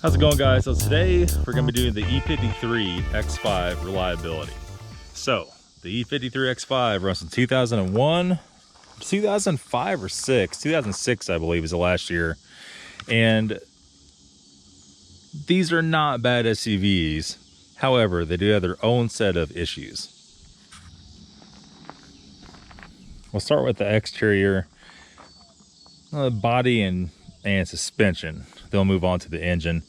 How's it going, guys? So today we're going to be doing the E53 X5 Reliability. So the E53 X5 runs in 2001, 2005 or 6, 2006 I believe is the last year. And these are not bad SUVs. However, they do have their own set of issues. We'll start with the exterior, body and suspension. They'll move on to the engine.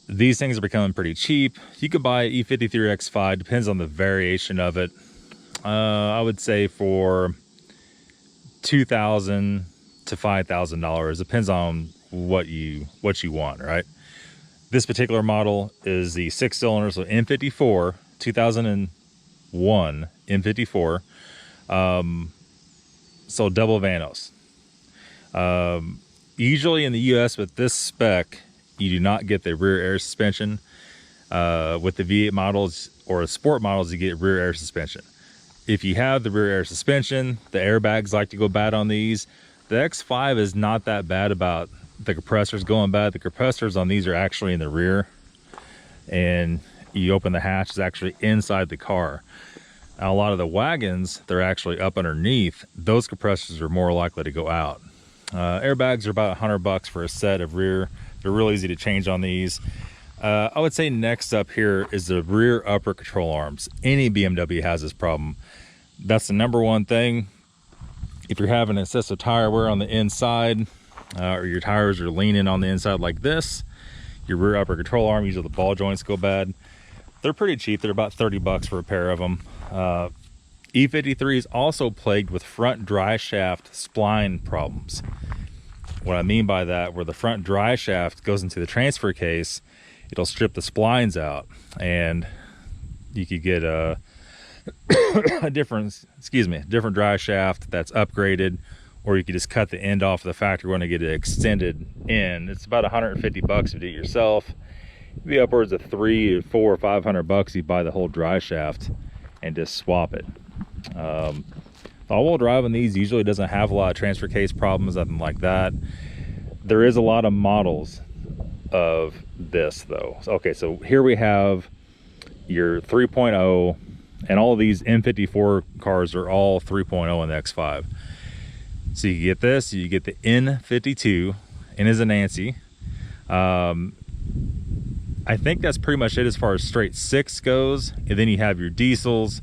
These things are becoming pretty cheap. You could buy an E53 X5, depends on the variation of it. I would say for $2,000 to $5,000. Depends on what you want, right? This particular model is the 6-cylinder, so M54, 2001 M54. So double Vanos. Usually in the US with this spec, you do not get the rear air suspension. With the V8 models or sport models, you get rear air suspension. If you have the rear air suspension, the airbags like to go bad on these. The X5 is not that bad about the compressors going bad. The compressors on these are actually in the rear, and you open the hatch, it's actually inside the car. Now, a lot of the wagons, they're actually up underneath. Those compressors are more likely to go out. Airbags are about $100 for a set of rear. They're real easy to change on these. I would say next up here is the rear upper control arms. Any BMW has this problem. That's the number one thing. If you're having excessive tire wear on the inside, or your tires are leaning on the inside like this, your rear upper control arm, usually the ball joints go bad. They're pretty cheap. They're about $30 for a pair of them. E53 is also plagued with front dry shaft spline problems. What I mean by that, where the front dry shaft goes into the transfer case, it'll strip the splines out, and you could get a different dry shaft that's upgraded, or you could just cut the end off of the factory one and get an extended end. It's about $150 if you do it yourself. It'd be upwards of $300, $400, or $500 you buy the whole dry shaft and just swap it. All-wheel drive on these usually doesn't have a lot of transfer case problems, nothing like that. There is a lot of models of this though. Okay, so here we have your 3.0, and all of these M54 cars are all 3.0 in the X5. So you get this, you get the N52, N is a Nancy. I think that's pretty much it as far as straight 6 goes. And then you have your diesels,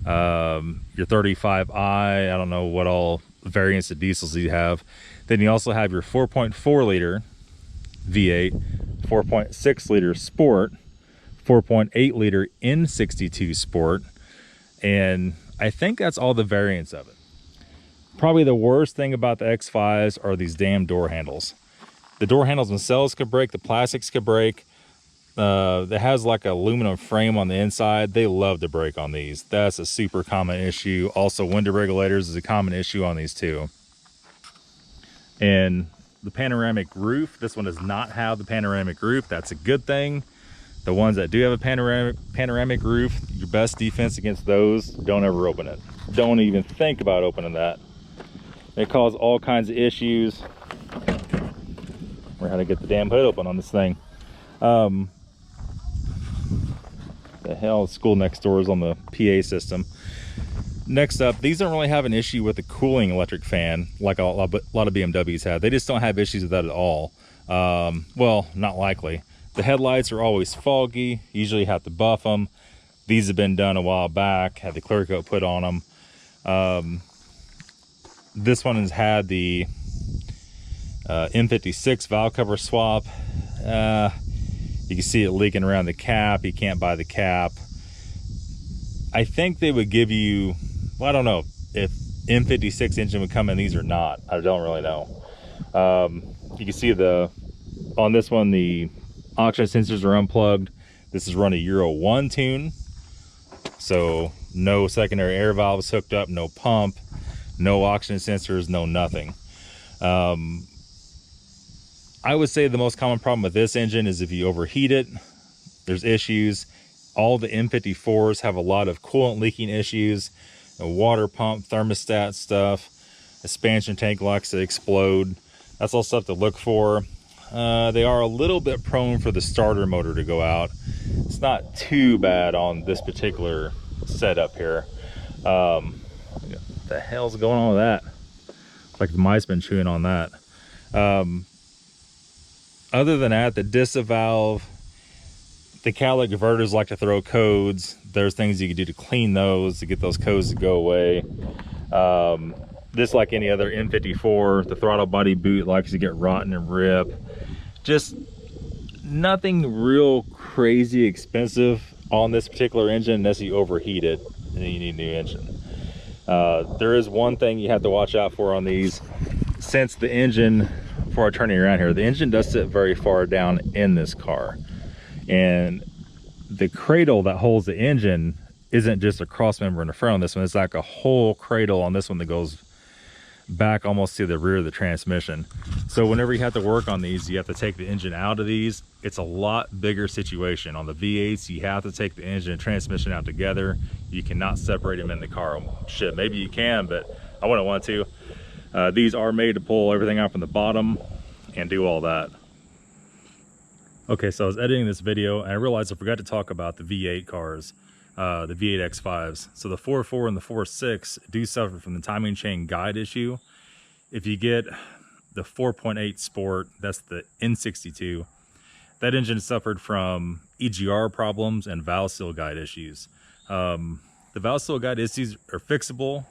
your 35i, I don't know what all variants of diesels you have. Then you also have your 4.4 liter V8, 4.6 liter Sport, 4.8 liter N62 Sport, and I think that's all the variants of it. Probably the worst thing about the X5s are these damn door handles. The door handles themselves could break, the plastics could break. It has like an aluminum frame on the inside. They love to break on these. That's a super common issue. Also, window regulators is a common issue on these too. And the panoramic roof, this one does not have the panoramic roof. That's a good thing. The ones that do have a panoramic roof, your best defense against those, don't ever open it. Don't even think about opening that. They cause all kinds of issues. We're going to get the damn hood open on this thing. The hell, the school next door is on the PA system. Next up, these don't really have an issue with the cooling electric fan like a lot of BMWs have. They just don't have issues with that at all. Well, not likely. The headlights are always foggy. Usually you have to buff them. These have been done a while back, had the clear coat put on them. This one has had the M56 valve cover swap. You can see it leaking around the cap. You can't buy the cap. I think they would give you, well, I don't know if M56 engine would come in these or not. I don't really know. You can see on this one, the oxygen sensors are unplugged. This is run a Euro 1 tune. So no secondary air valves hooked up, no pump, no oxygen sensors, no nothing. I would say the most common problem with this engine is if you overheat it, there's issues. All the M54s have a lot of coolant leaking issues, a water pump, thermostat stuff, expansion tank likes to explode. That's all stuff to look for. They are a little bit prone for the starter motor to go out. It's not too bad on this particular setup here. What the hell's going on with that? It's like the mice been chewing on that. Other than that, the disvalve, the catalytic converters like to throw codes. There's things you can do to clean those, to get those codes to go away. This, like any other M54, the throttle body boot likes to get rotten and rip. Just nothing real crazy expensive on this particular engine unless you overheat it and then you need a new engine. There is one thing you have to watch out for on these. Since the engine, before I turn it around here, the engine does sit very far down in this car, and the cradle that holds the engine isn't just a cross member in the front on this one. It's like a whole cradle on this one that goes back almost to the rear of the transmission. So whenever you have to work on these, you have to take the engine out of these. It's a lot bigger situation. On the V8s, you have to take the engine and transmission out together. You cannot separate them in the car. Shit, maybe you can, but I wouldn't want to. These are made to pull everything out from the bottom and do all that. Okay, so I was editing this video and I realized I forgot to talk about the V8 cars, the V8 X5s. So the 4.4 and the 4.6 do suffer from the timing chain guide issue. If you get the 4.8 Sport, that's the N62, that engine suffered from EGR problems and valve seal guide issues. The valve seal guide issues are fixable,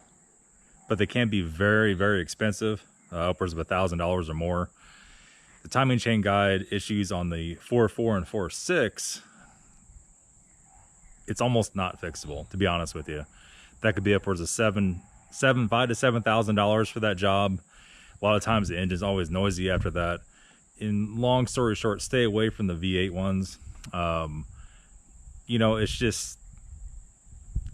but they can be very, very expensive, upwards of $1,000 or more. The timing chain guide issues on the 4.4 and 4.6, it's almost not fixable, to be honest with you. That could be upwards of $5,000 to $7,000 for that job. A lot of times the engine's always noisy after that. In long story short, stay away from the V8 ones. You know, it's just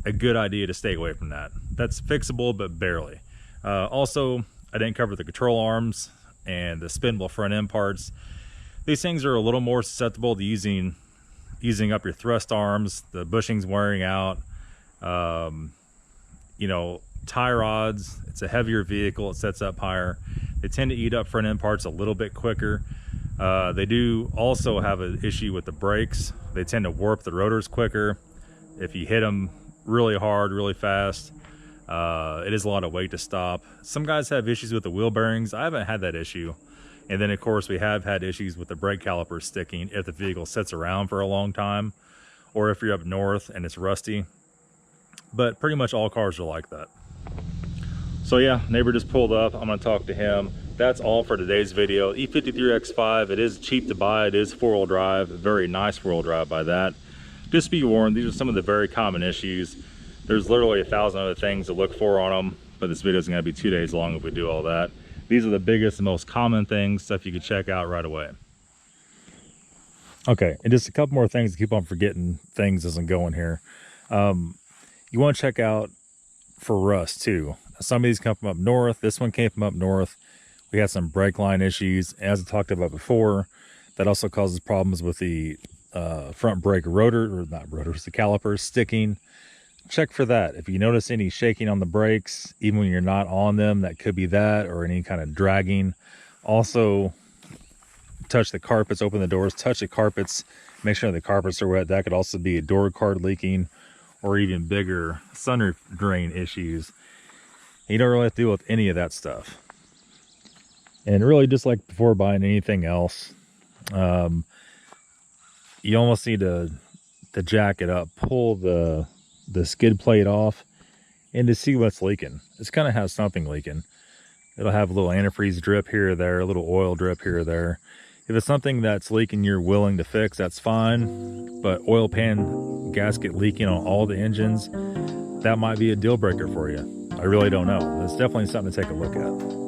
a good idea to stay away from that. That's fixable, but barely. Also, I didn't cover the control arms and the spindle front end parts. These things are a little more susceptible to using up your thrust arms. The bushing's wearing out. You know, tie rods, it's a heavier vehicle, it sets up higher. They tend to eat up front end parts a little bit quicker. They do also have an issue with the brakes. They tend to warp the rotors quicker if you hit them really hard, really fast. It is a lot of weight to stop. Some guys have issues with the wheel bearings. I haven't had that issue. And then of course we have had issues with the brake calipers sticking if the vehicle sits around for a long time, or if you're up north and it's rusty. But pretty much all cars are like that. So yeah, neighbor just pulled up. I'm gonna talk to him. That's all for today's video. E53 X5, it is cheap to buy. It is 4-wheel drive, very nice 4-wheel drive by that. Just be warned, these are some of the very common issues. There's literally 1,000 other things to look for on them, but this video is gonna be 2 days long if we do all that. These are the biggest and most common things, stuff you could check out right away. Okay, and just a couple more things to keep on forgetting things as I'm going here. You want to check out for rust too. Some of these come from up north. This one came from up north. We had some brake line issues, as I talked about before. That also causes problems with the front brake rotor, or not rotors, the calipers sticking. Check for that. If you notice any shaking on the brakes, even when you're not on them, that could be that, or any kind of dragging. Also, touch the carpets, open the doors, touch the carpets, make sure the carpets are wet. That could also be a door card leaking, or even bigger sunroof drain issues. You don't really have to deal with any of that stuff. And really, just like before buying anything else, you almost need to jack it up, pull the skid plate off, and to see what's leaking. It's going to have something leaking. It'll have a little antifreeze drip here or there, a little oil drip here or there. If it's something that's leaking you're willing to fix, that's fine. But oil pan gasket leaking on all the engines, that might be a deal breaker for you. I really don't know. It's definitely something to take a look at.